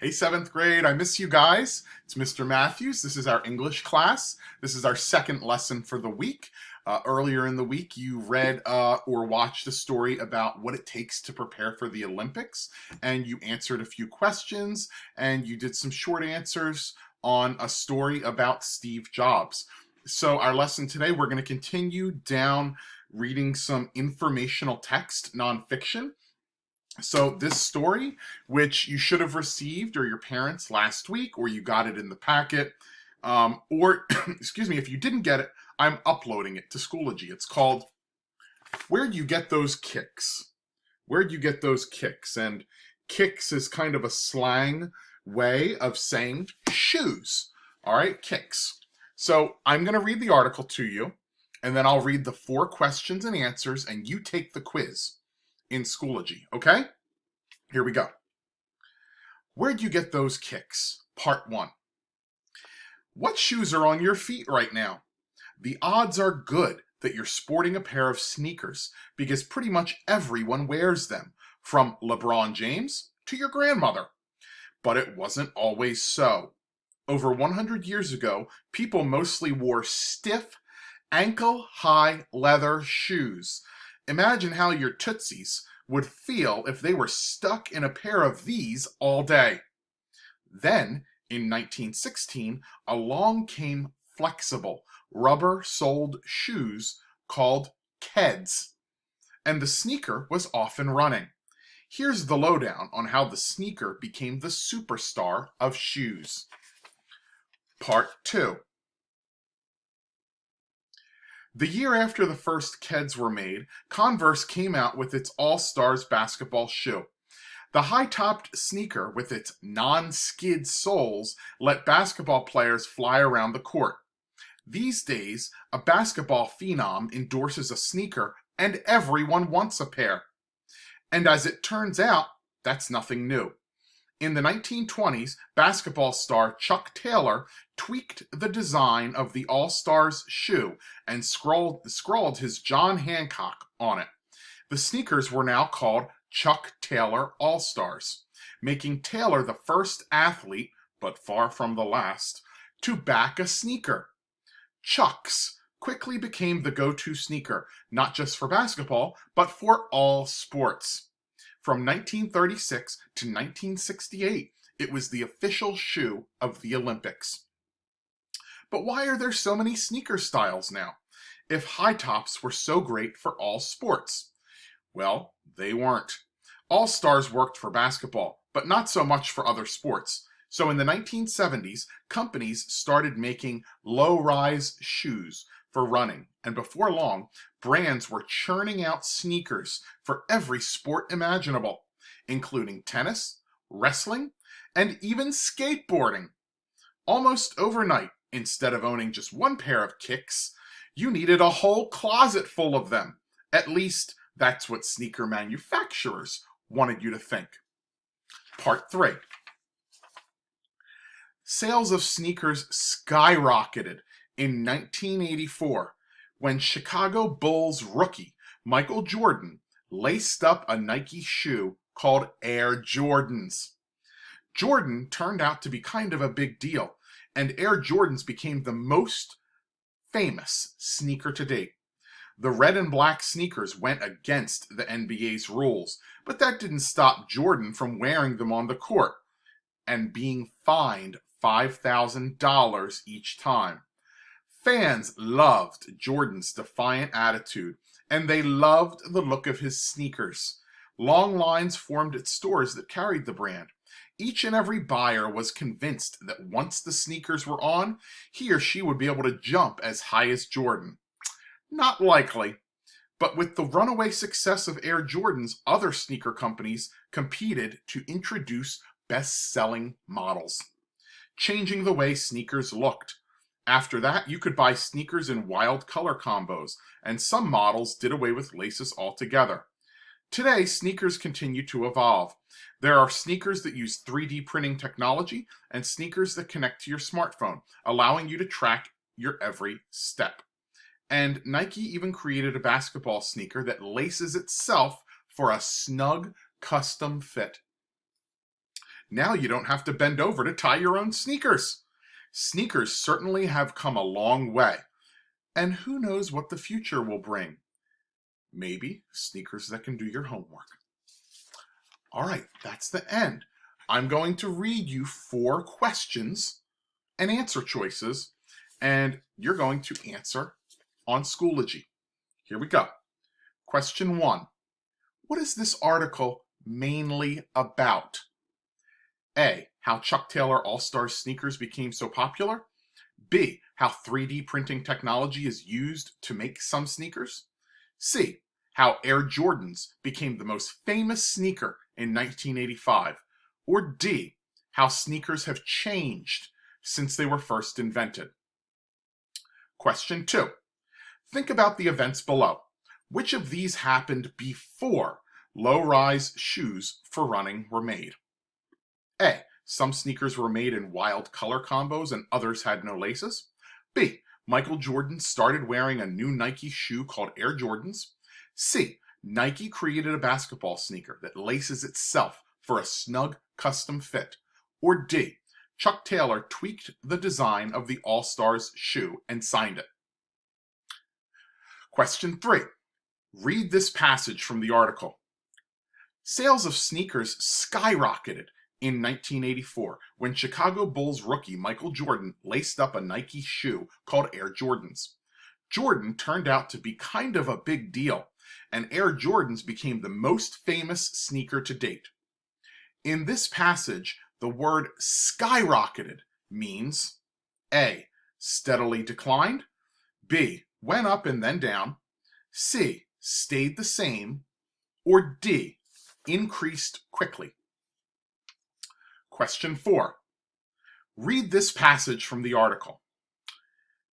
Hey, seventh grade, I miss you guys. It's Mr. Matthews. This is our English class. This is our second lesson for the week. Earlier in the week, you read or watched a story about what it takes to prepare for the Olympics, and you answered a few questions, and you did some short answers on a story about Steve Jobs. So, our lesson today, we're going to continue down reading some informational text, nonfiction. So this story, which you should have received or your parents last week, or you got it in the packet, or excuse me, if you didn't get it, I'm uploading it to Schoology. It's called "Where'd You Get Those Kicks?" Where'd you get those kicks? And kicks is kind of a slang way of saying shoes. All right, kicks. So I'm going to read the article to you, and then I'll read the 4 questions and answers, and you take the quiz in Schoology, okay? Here we go. Where'd you get those kicks? Part 1. What shoes are on your feet right now? The odds are good that you're sporting a pair of sneakers because pretty much everyone wears them, from LeBron James to your grandmother. But it wasn't always so. Over 100 years ago, people mostly wore stiff, ankle-high leather shoes. Imagine how your tootsies would feel if they were stuck in a pair of these all day. Then, in 1916, along came flexible, rubber-soled shoes called Keds, and the sneaker was often running. Here's the lowdown on how the sneaker became the superstar of shoes. Part 2. The year after the first Keds were made, Converse came out with its All-Stars basketball shoe. The high-topped sneaker with its non-skid soles let basketball players fly around the court. These days, a basketball phenom endorses a sneaker and everyone wants a pair. And as it turns out, that's nothing new. In the 1920s, basketball star Chuck Taylor tweaked the design of the All-Stars shoe and scrawled his John Hancock on it. The sneakers were now called Chuck Taylor All-Stars, making Taylor the first athlete, but far from the last, to back a sneaker. Chucks quickly became the go-to sneaker, not just for basketball, but for all sports. From 1936 to 1968, it was the official shoe of the Olympics. But why are there so many sneaker styles now, if high tops were so great for all sports? Well, they weren't. All-Stars worked for basketball, but not so much for other sports. So in the 1970s, companies started making low-rise shoes for running, and before long, brands were churning out sneakers for every sport imaginable, including tennis, wrestling, and even skateboarding. Almost overnight, instead of owning just one pair of kicks, you needed a whole closet full of them. At least, that's what sneaker manufacturers wanted you to think. Part 3. Sales of sneakers skyrocketed in 1984 when Chicago Bulls rookie Michael Jordan laced up a Nike shoe called Air Jordans. Jordan turned out to be kind of a big deal, and Air Jordans became the most famous sneaker to date. The red and black sneakers went against the NBA's rules, but that didn't stop Jordan from wearing them on the court and being fined $5,000 each time. Fans loved Jordan's defiant attitude, and they loved the look of his sneakers. Long lines formed at stores that carried the brand. Each and every buyer was convinced that once the sneakers were on, he or she would be able to jump as high as Jordan. Not likely. But with the runaway success of Air Jordans, other sneaker companies competed to introduce best-selling models, changing the way sneakers looked. After that, you could buy sneakers in wild color combos, and some models did away with laces altogether. Today, sneakers continue to evolve. There are sneakers that use 3D printing technology and sneakers that connect to your smartphone, allowing you to track your every step. And Nike even created a basketball sneaker that laces itself for a snug custom fit. Now you don't have to bend over to tie your own sneakers. Sneakers certainly have come a long way. And who knows what the future will bring? Maybe sneakers that can do your homework. All right, that's the end. I'm going to read you 4 questions and answer choices, and you're going to answer on Schoology. Here we go. Question 1. What is this article mainly about? A. How Chuck Taylor All-Stars sneakers became so popular. B. How 3D printing technology is used to make some sneakers. C. How Air Jordans became the most famous sneaker in 1985. Or D. How sneakers have changed since they were first invented. Question 2. Think about the events below. Which of these happened before low-rise shoes for running were made? A. Some sneakers were made in wild color combos and others had no laces. B. Michael Jordan started wearing a new Nike shoe called Air Jordans. C. Nike created a basketball sneaker that laces itself for a snug custom fit. Or D. Chuck Taylor tweaked the design of the All-Stars shoe and signed it. Question 3. Read this passage from the article. Sales of sneakers skyrocketed in 1984 when Chicago Bulls rookie Michael Jordan laced up a Nike shoe called Air Jordans. Jordan turned out to be kind of a big deal, and Air Jordans became the most famous sneaker to date. In this passage, the word skyrocketed means A. Steadily declined, B. Went up and then down, C. Stayed the same, or D. Increased quickly. Question 4. Read this passage from the article.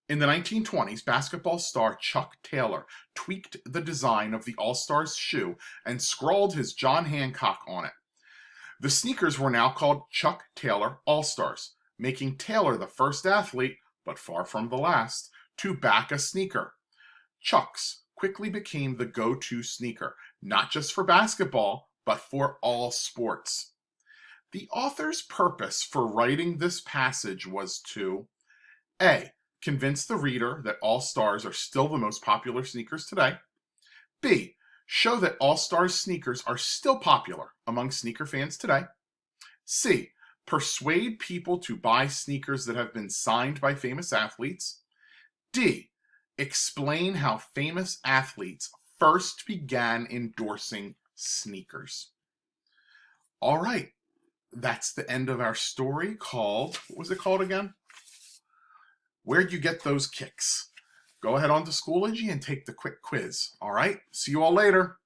In the 1920s, basketball star Chuck Taylor tweaked the design of the All-Stars shoe and scrawled his John Hancock on it. The sneakers were now called Chuck Taylor All-Stars, making Taylor the first athlete, but far from the last, to back a sneaker. Chucks quickly became the go-to sneaker, not just for basketball, but for all sports. The author's purpose for writing this passage was to A. Convince the reader that All-Stars are still the most popular sneakers today. B. Show that All-Stars sneakers are still popular among sneaker fans today. C. Persuade people to buy sneakers that have been signed by famous athletes. D. Explain how famous athletes first began endorsing sneakers. All right, that's the end of our story called, what was it called again? Where'd you get those kicks? Go ahead on to Schoology and take the quick quiz. All right, see you all later.